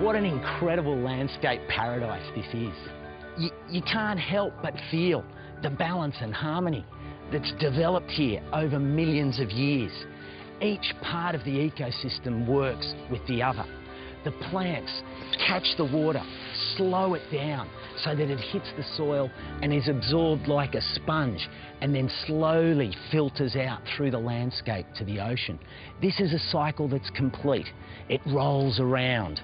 What an incredible landscape paradise this is. You can't help but feel the balance and harmony that's developed here over millions of years. Each part of the ecosystem works with the other. The plants catch the water, slow it down so that it hits the soil and is absorbed like a sponge and then slowly filters out through the landscape to the ocean. This is a cycle that's complete. It rolls around.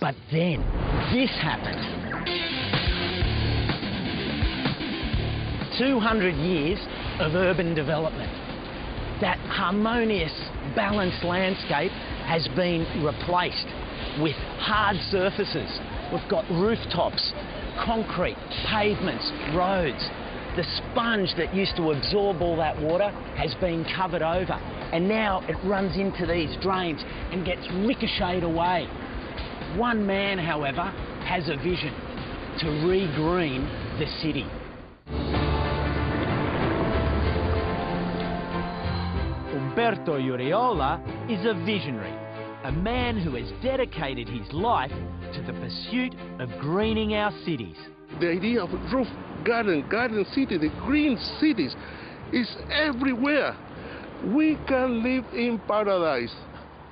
But then this happened. 200 years of urban development. That harmonious, balanced landscape has been replaced with hard surfaces. We've got rooftops, concrete, pavements, roads. The sponge that used to absorb all that water has been covered over, and now it runs into these drains and gets ricocheted away. One man, however, has a vision to re-green the city. Umberto Uriola is a visionary, a man who has dedicated his life to the pursuit of greening our cities. The idea of roof garden city, the green cities, is everywhere. We can live in paradise.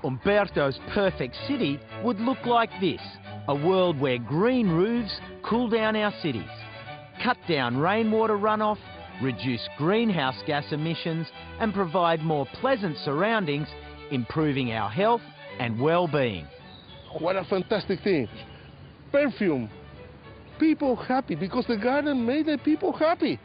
Umberto's perfect city would look like this: a world where green roofs cool down our cities, cut down rainwater runoff, reduce greenhouse gas emissions and provide more pleasant surroundings, improving our health and well-being. What a fantastic thing. Perfume. People happy because the garden made the people happy.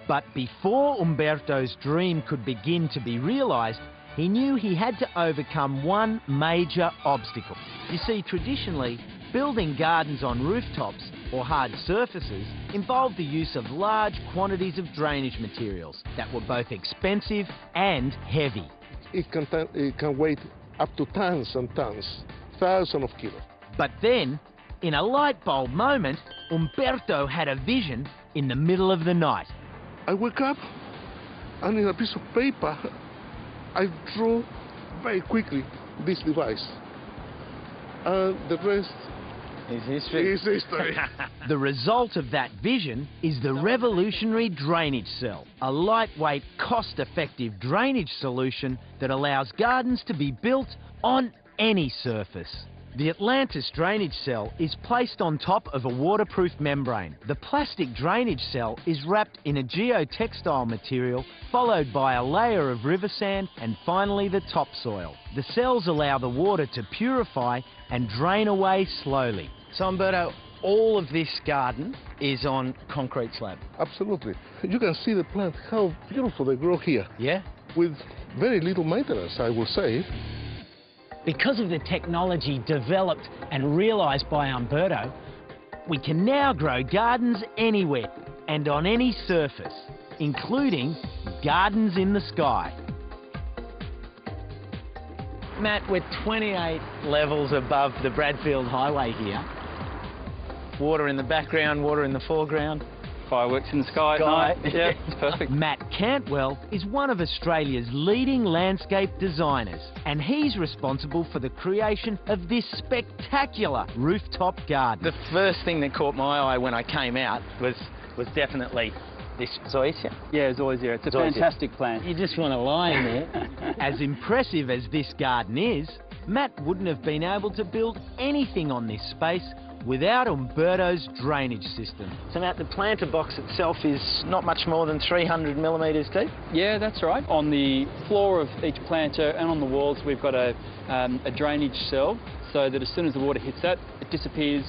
But before Umberto's dream could begin to be realised, he knew he had to overcome one major obstacle. You see, traditionally, building gardens on rooftops or hard surfaces involved the use of large quantities of drainage materials that were both expensive and heavy. It can weigh up to tons and tons, thousands of kilos. But then, in a light bulb moment, Umberto had a vision in the middle of the night. I woke up and in a piece of paper, I drew very quickly this device. And the rest is history. The result of that vision is the revolutionary drainage cell, a lightweight, cost-effective drainage solution that allows gardens to be built on any surface. The Atlantis drainage cell is placed on top of a waterproof membrane. The plastic drainage cell is wrapped in a geotextile material, followed by a layer of river sand and finally the topsoil. The cells allow the water to purify and drain away slowly. So Umberto, all of this garden is on concrete slab? Absolutely. You can see the plant, how beautiful they grow here. Yeah? With very little maintenance, I will say. Because of the technology developed and realised by Umberto, we can now grow gardens anywhere and on any surface, including gardens in the sky. Matt, we're 28 levels above the Bradfield Highway here. Water in the background, water in the foreground. Fireworks in the sky at night. Yeah, it's perfect. Matt Cantwell is one of Australia's leading landscape designers, and he's responsible for the creation of this spectacular rooftop garden. The first thing that caught my eye when I came out was definitely this zoysia. Yeah, zoysia. It's a fantastic plant. You just want to lie in there. As impressive as this garden is, Matt wouldn't have been able to build anything on this space without Umberto's drainage system. So Matt, the planter box itself is not much more than 300 millimetres deep? Yeah, that's right. On the floor of each planter and on the walls we've got a drainage cell, so that as soon as the water hits that, it disappears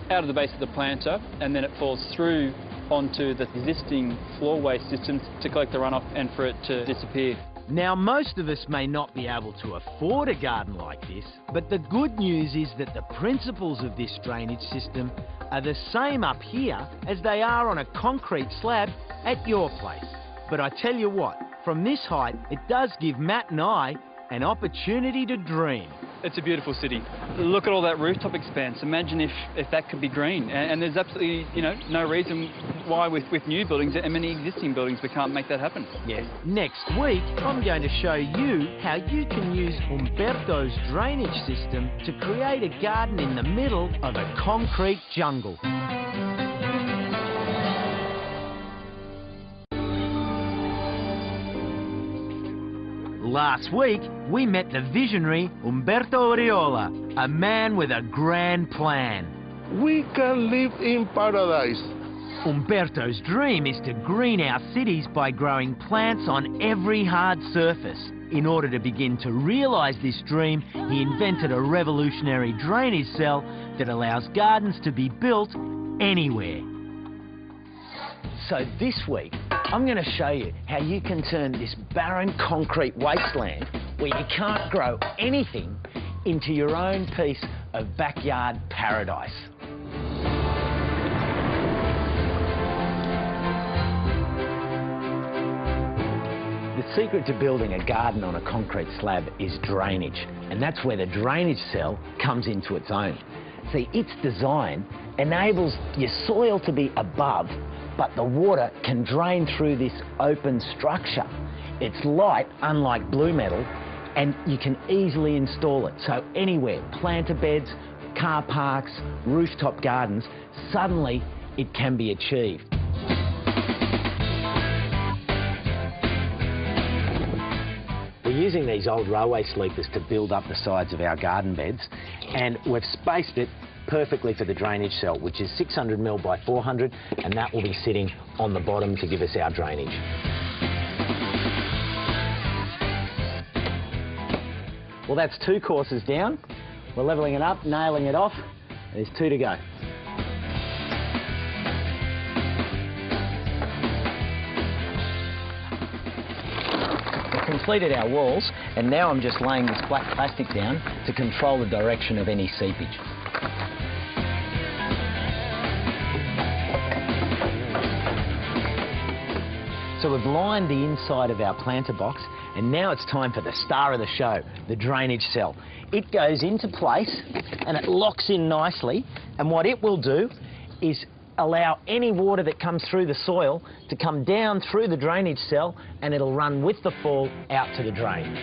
out of the base of the planter and then it falls through onto the existing floor waste systems to collect the runoff and for it to disappear. Now, most of us may not be able to afford a garden like this, but the good news is that the principles of this drainage system are the same up here as they are on a concrete slab at your place. But I tell you what, from this height, it does give Matt and I an opportunity to dream. It's a beautiful city. Look at all that rooftop expanse. Imagine if that could be green. And there's absolutely, no reason why with new buildings and many existing buildings we can't make that happen. Yes. Next week, I'm going to show you how you can use Umberto's drainage system to create a garden in the middle of a concrete jungle. Last week, we met the visionary Umberto Oriola, a man with a grand plan. We can live in paradise. Umberto's dream is to green our cities by growing plants on every hard surface. In order to begin to realise this dream, he invented a revolutionary drainage cell that allows gardens to be built anywhere. So this week, I'm going to show you how you can turn this barren concrete wasteland where you can't grow anything into your own piece of backyard paradise. The secret to building a garden on a concrete slab is drainage, and that's where the drainage cell comes into its own. See, its design enables your soil to be above, but the water can drain through this open structure. It's light, unlike blue metal, and you can easily install it. So anywhere, planter beds, car parks, rooftop gardens, suddenly it can be achieved. We're using these old railway sleepers to build up the sides of our garden beds, and we've spaced it perfectly for the drainage cell, which is 600mm by 400, and that will be sitting on the bottom to give us our drainage. Well, that's 2 courses down. We're levelling it up, nailing it off. There's 2 to go. We've completed our walls, and now I'm just laying this black plastic down to control the direction of any seepage. So we've lined the inside of our planter box, and now it's time for the star of the show, the drainage cell. It goes into place and it locks in nicely, and what it will do is allow any water that comes through the soil to come down through the drainage cell, and it'll run with the fall out to the drain.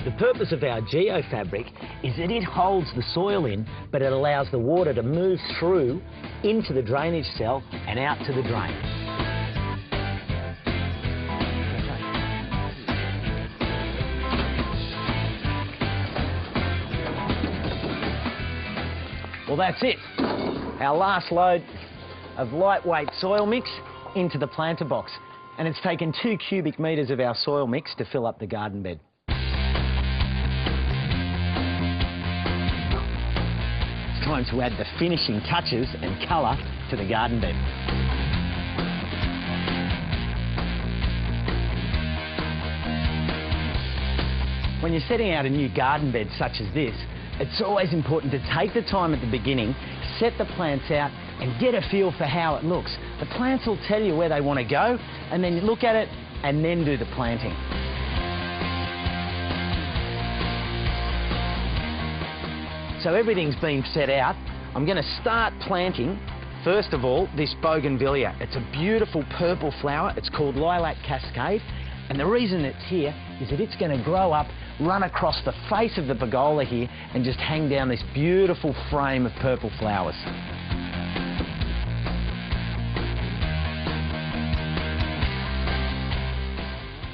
The purpose of our geofabric is that it holds the soil in, but it allows the water to move through into the drainage cell and out to the drain. Well, that's it. Our last load of lightweight soil mix into the planter box. And it's taken 2 cubic metres of our soil mix to fill up the garden bed. It's time to add the finishing touches and colour to the garden bed. When you're setting out a new garden bed such as this, it's always important to take the time at the beginning, set the plants out and get a feel for how it looks. The plants will tell you where they want to go, and then you look at it and then do the planting. So everything's been set out. I'm going to start planting, first of all, this bougainvillea. It's a beautiful purple flower. It's called Lilac Cascade. And the reason it's here is that it's going to grow up, run across the face of the pergola here and just hang down this beautiful frame of purple flowers.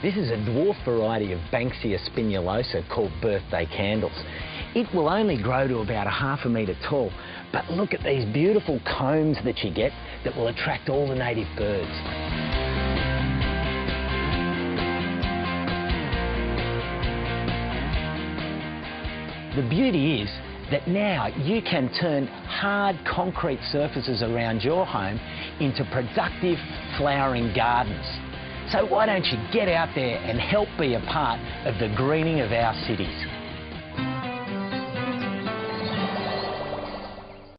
This is a dwarf variety of Banksia spinulosa called birthday candles. It will only grow to about 1/2 metre tall, but look at these beautiful combs that you get that will attract all the native birds. The beauty is that now you can turn hard concrete surfaces around your home into productive flowering gardens. So why don't you get out there and help be a part of the greening of our cities?